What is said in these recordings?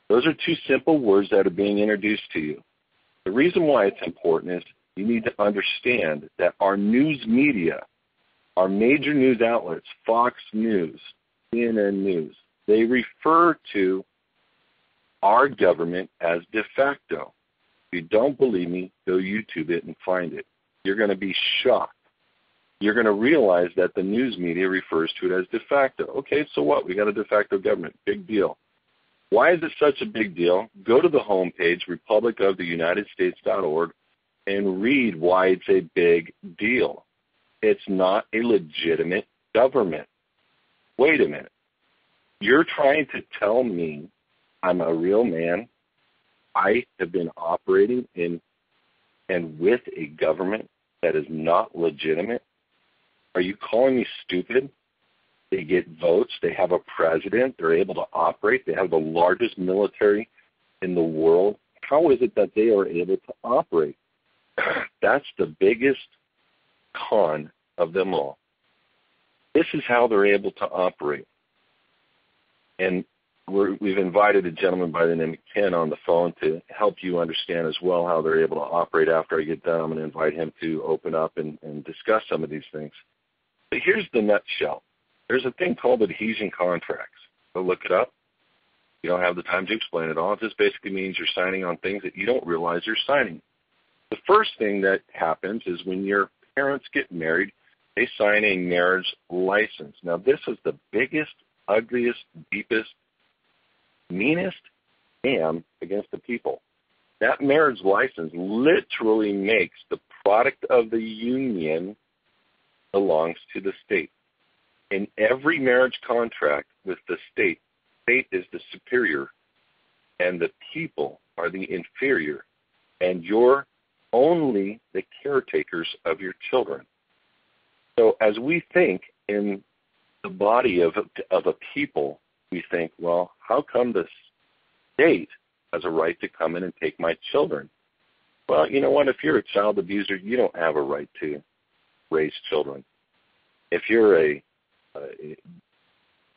Those are two simple words that are being introduced to you. The reason why it's important is you need to understand that our news media, our major news outlets, Fox News, CNN News, they refer to our government as de facto. If you don't believe me, go YouTube it and find it. You're going to be shocked. You're going to realize that the news media refers to it as de facto. Okay, so what? We got a de facto government. Big deal. Why is it such a big deal? Go to the homepage, republicoftheunitedstates.org, and read why it's a big deal. It's not a legitimate government. Wait a minute. You're trying to tell me I'm a real man? I have been operating in and with a government that is not legitimate? Are you calling me stupid? They get votes. They have a president. They're able to operate. They have the largest military in the world. How is it that they are able to operate? That's the biggest con of them all. This is how they're able to operate. And we've invited a gentleman by the name of Ken on the phone to help you understand as well how they're able to operate. After I get done, I'm going to invite him to open up and discuss some of these things. But here's the nutshell. There's a thing called adhesion contracts. Go look it up. You don't have the time to explain it all. It just basically means you're signing on things that you don't realize you're signing. The first thing that happens is when your parents get married, they sign a marriage license. Now, this is the biggest, ugliest, deepest, meanest scam against the people. That marriage license literally makes the product of the union belongs to the state. In every marriage contract with the state is the superior and the people are the inferior, and you're only the caretakers of your children. So as we think in the body of a people, we think, well, how come the state has a right to come in and take my children? Well, you know what? If you're a child abuser, you don't have a right to raise children. If you're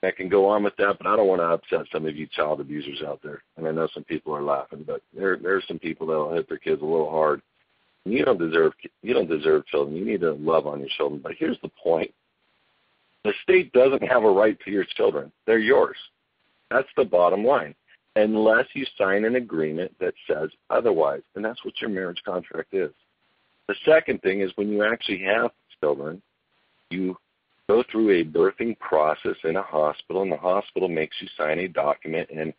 I can go on with that, but I don't want to upset some of you child abusers out there. And I know some people are laughing, but there are some people that will hit their kids a little hard. You don't deserve children. You need to love on your children. But here's the point. The state doesn't have a right to your children. They're yours. That's the bottom line. Unless you sign an agreement that says otherwise. And that's what your marriage contract is. The second thing is when you actually have children, you go through a birthing process in a hospital, and the hospital makes you sign a document, and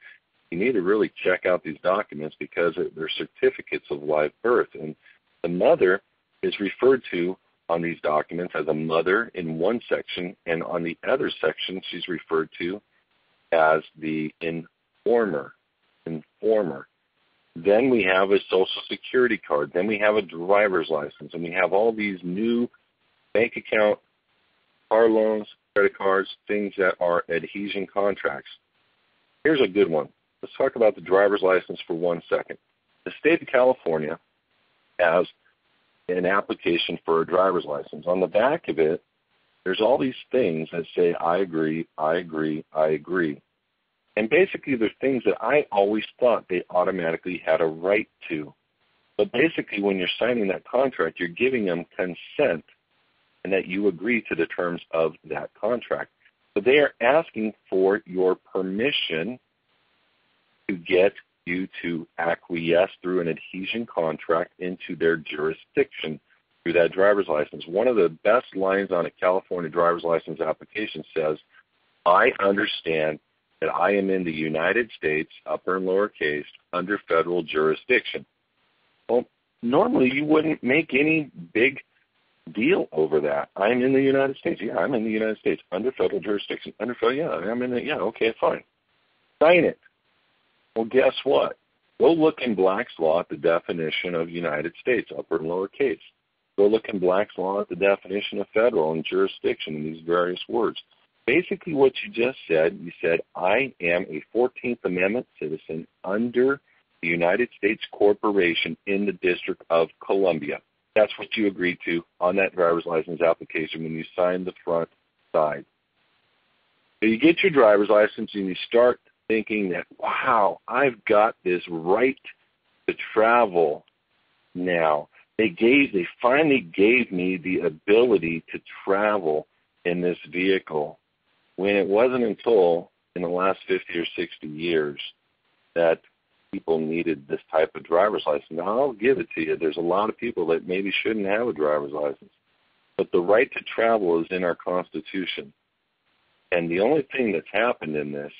you need to really check out these documents because they're certificates of live birth. And the mother is referred to on these documents as a mother in one section, and on the other section she's referred to as the informer. Then we have a social security card. Then we have a driver's license, and we have all these new bank account, car loans, credit cards, things that are adhesion contracts. Here's a good one. Let's talk about the driver's license for 1 second. The state of California has an application for a driver's license. On the back of it, there's all these things that say, I agree, I agree, I agree. And basically, they're things that I always thought they automatically had a right to. But basically, when you're signing that contract, you're giving them consent and that you agree to the terms of that contract. So they are asking for your permission to get you to acquiesce through an adhesion contract into their jurisdiction through that driver's license. One of the best lines on a California driver's license application says, I understand that I am in the United States, upper and lowercase, under federal jurisdiction. Well, normally you wouldn't make any big deal over that. I'm in the United States. Yeah, I'm in the United States under federal jurisdiction. Under federal, yeah, I'm in the, yeah, okay, fine. Sign it. Well, guess what? Go look in Black's Law at the definition of United States, upper and lowercase. Go look in Black's Law at the definition of federal and jurisdiction in these various words. Basically what you just said, you said, I am a 14th Amendment citizen under the United States Corporation in the District of Columbia. That's what you agreed to on that driver's license application when you signed the front side. So you get your driver's license and you start thinking that, wow, I've got this right to travel now. They finally gave me the ability to travel in this vehicle, when it wasn't until in the last 50 or 60 years that people needed this type of driver's license. Now, I'll give it to you. There's a lot of people that maybe shouldn't have a driver's license. But the right to travel is in our Constitution. And the only thing that's happened in this,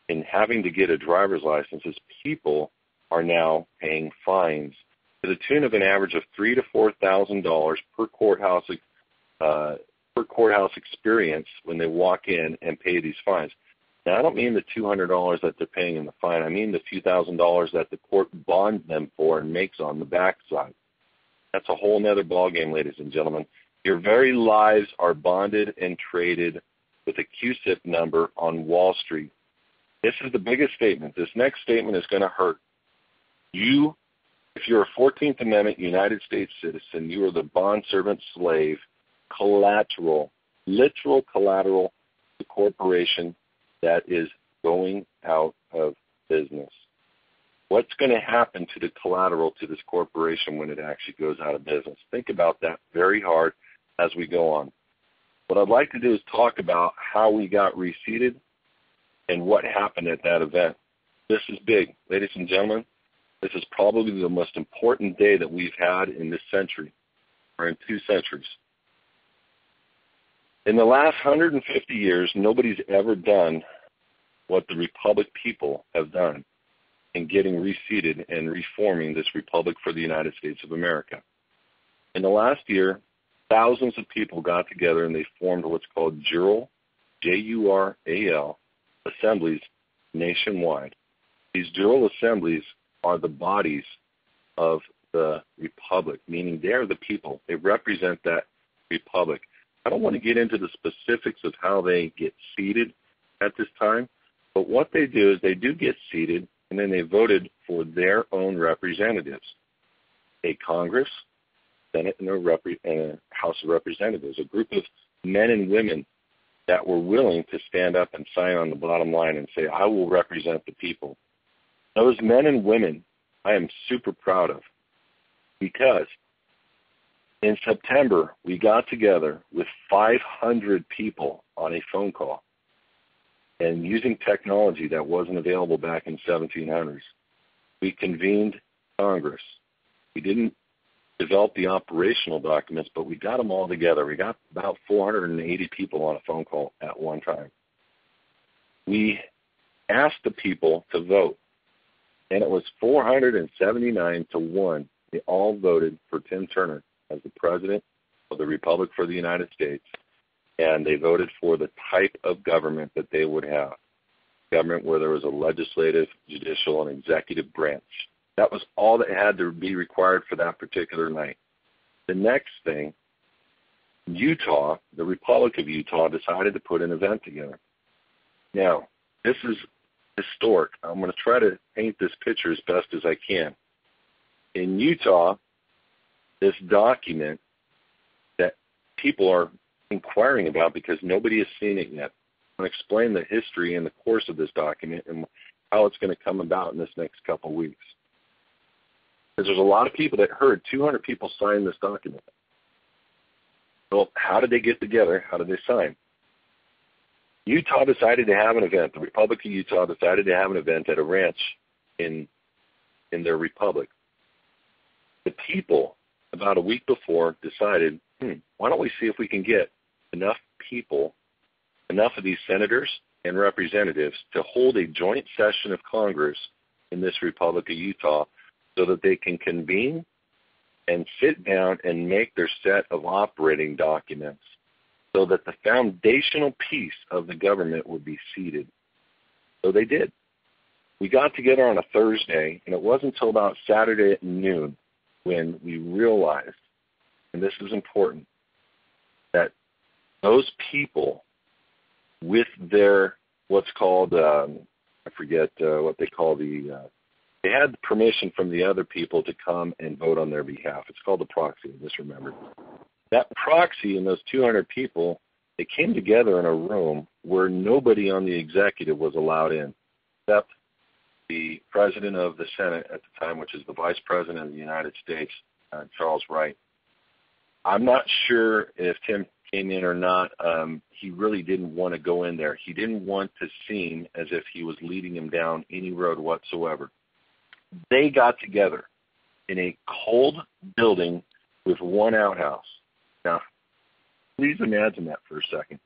in having to get a driver's license, is people are now paying fines to the tune of an average of $3,000 to $4,000 per courthouse experience when they walk in and pay these fines. Now, I don't mean the $200 that they're paying in the fine. I mean the few $1,000s that the court bonds them for and makes on the backside. That's a whole nother ballgame, ladies and gentlemen. Your very lives are bonded and traded with a QSIP number on Wall Street. This is the biggest statement. This next statement is going to hurt. You, if you're a 14th Amendment United States citizen, you are the bondservant slave, collateral, literal collateral, the corporation that is going out of business. What's going to happen to the collateral to this corporation when it actually goes out of business? Think about that very hard as we go on. What I'd like to do is talk about how we got reseated and what happened at that event. This is big. Ladies and gentlemen, this is probably the most important day that we've had in this century, or in 2 centuries. In the last 150 years, nobody's ever done what the Republic people have done in getting reseated and reforming this Republic for the United States of America. In the last year, thousands of people got together and they formed what's called JURAL, J-U-R-A-L, assemblies nationwide. These JURAL assemblies are the bodies of the Republic, meaning they're the people. They represent that Republic. I don't want to get into the specifics of how they get seated at this time, but what they do is they do get seated, and then they voted for their own representatives, a Congress, Senate, and a House of Representatives, a group of men and women that were willing to stand up and sign on the bottom line and say, I will represent the people. Those men and women I am super proud of, because in September, we got together with 500 people on a phone call, and using technology that wasn't available back in 1700s, we convened Congress. We didn't develop the operational documents, but we got them all together. We got about 480 people on a phone call at one time. We asked the people to vote, and it was 479 to 1. They all voted for Tim Turner as the President of the Republic for the United States, and they voted for the type of government that they would have, government where there was a legislative, judicial, and executive branch. That was all that had to be required for that particular night. The next thing, Utah, the Republic of Utah, decided to put an event together. Now, this is historic. I'm going to try to paint this picture as best as I can. In Utah, this document that people are inquiring about because nobody has seen it yet. I'm going to explain the history and the course of this document and how it's going to come about in this next couple of weeks. Because there's a lot of people that heard 200 people sign this document. Well, how did they get together? How did they sign? Utah decided to have an event. The Republic of Utah decided to have an event at a ranch in their republic. The people, about a week before, decided, why don't we see if we can get enough people, enough of these senators and representatives to hold a joint session of Congress in this Republic of Utah so that they can convene and sit down and make their set of operating documents so that the foundational piece of the government would be seated. So they did. We got together on a Thursday, and it wasn't until about Saturday at noon when we realized, and this is important, that those people with their what's called, I forget what they call they had permission from the other people to come and vote on their behalf. It's called the proxy, I just remembered. That proxy and those 200 people, they came together in a room where nobody on the executive was allowed in. except the president of the Senate at the time, which is the vice president of the United States, Charles Wright. I'm not sure if Tim came in or not. He really didn't want to go in there. He didn't want to seem as if he was leading him down any road whatsoever. They got together in a cold building with one outhouse. Now, please imagine that for a second.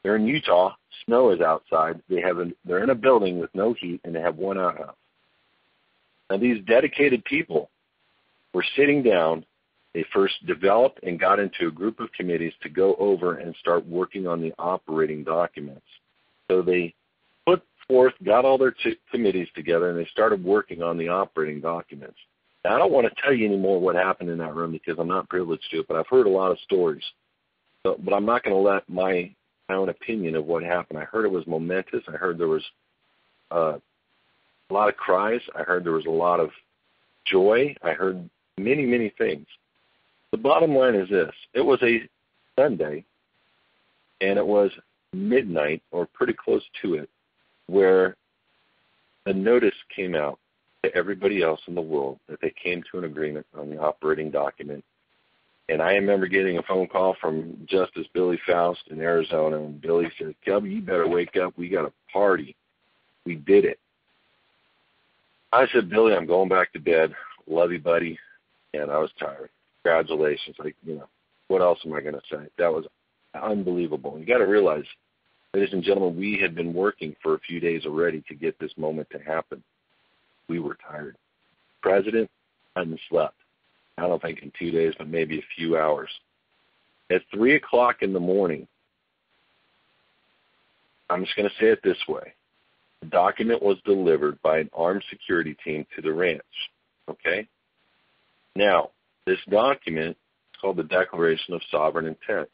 They're in Utah. Snow is outside. They're in a building with no heat, and they have one outhouse. Now, these dedicated people were sitting down. They first developed and got into a group of committees to go over and start working on the operating documents. So they got all their committees together, and they started working on the operating documents. Now, I don't want to tell you anymore what happened in that room because I'm not privileged to it, but I've heard a lot of stories. But I'm not going to let my own opinion of what happened. I heard it was momentous. I heard there was a lot of cries. I heard there was a lot of joy. I heard many, many things. The bottom line is this. It was a Sunday, and it was midnight or pretty close to it, where a notice came out to everybody else in the world that they came to an agreement on the operating document. And I remember getting a phone call from Justice Billy Faust in Arizona, and Billy said, "Kelby, you better wake up. We got a party. We did it." I said, "Billy, I'm going back to bed. Love you, buddy." And I was tired. Congratulations. What else am I going to say? That was unbelievable. You got to realize, ladies and gentlemen, we had been working for a few days already to get this moment to happen. We were tired. President hadn't slept. I don't think in 2 days, but maybe a few hours. At 3 o'clock in the morning, I'm just going to say it this way. The document was delivered by an armed security team to the ranch. Okay? Now, this document is called the Declaration of Sovereign Intent.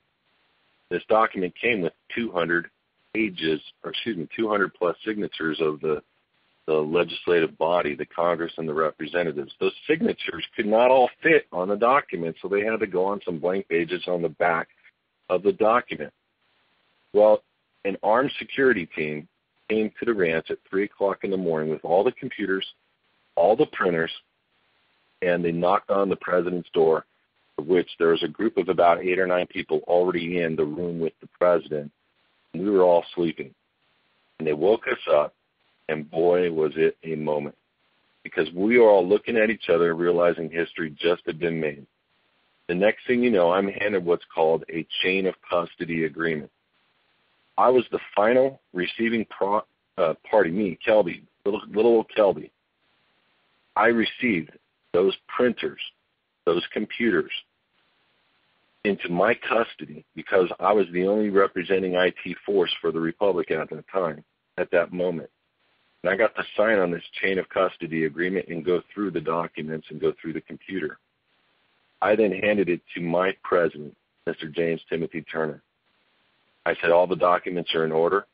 This document came with 200 plus signatures of the legislative body, the Congress and the representatives. Those signatures could not all fit on the document, so they had to go on some blank pages on the back of the document. Well, an armed security team came to the ranch at 3 o'clock in the morning with all the computers, all the printers, and they knocked on the president's door, of which there was a group of about 8 or 9 people already in the room with the president, and we were all sleeping. And they woke us up, and boy, was it a moment, because we were all looking at each other, realizing history just had been made. The next thing you know, I'm handed what's called a chain of custody agreement. I was the final receiving party, me, Kelby, little old Kelby. I received those printers, those computers, into my custody because I was the only representing IT force for the Republic at that time, at that moment. And I got to sign on this chain of custody agreement and go through the documents and go through the computer. I then handed it to my president, Mr. James Timothy Turner. I said, all the documents are in order,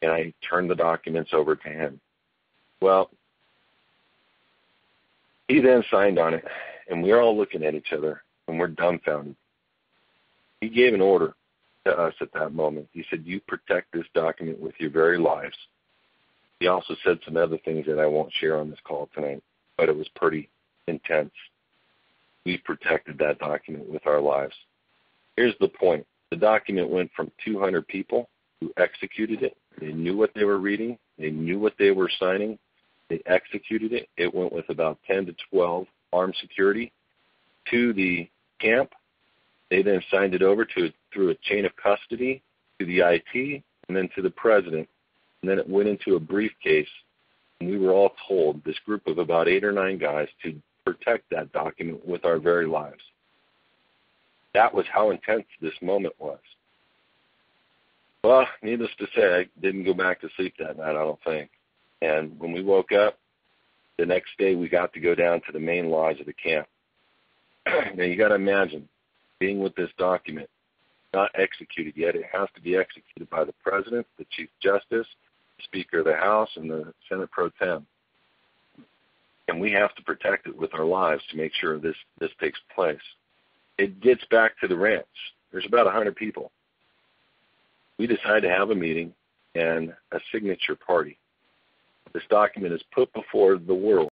and I turned the documents over to him. Well, he then signed on it, and we're all looking at each other, and we're dumbfounded. He gave an order to us at that moment. He said, you protect this document with your very lives. He also said some other things that I won't share on this call tonight, but it was pretty intense. We protected that document with our lives. Here's the point. The document went from 200 people who executed it. They knew what they were reading. They knew what they were signing. They executed it. It went with about 10 to 12 armed security to the camp. They then signed it over through a chain of custody to the IT and then to the president. And then it went into a briefcase, and we were all told, this group of about 8 or 9 guys, to protect that document with our very lives. That was how intense this moment was. Well, needless to say, I didn't go back to sleep that night, I don't think. And when we woke up, the next day we got to go down to the main lodge of the camp. Now you got to imagine being with this document, not executed yet. It has to be executed by the President, the Chief Justice, the Speaker of the House, and the Senate Pro Tem. And we have to protect it with our lives to make sure this takes place. It gets back to the ranch. There's about 100 people. We decided to have a meeting and a signature party. This document is put before the world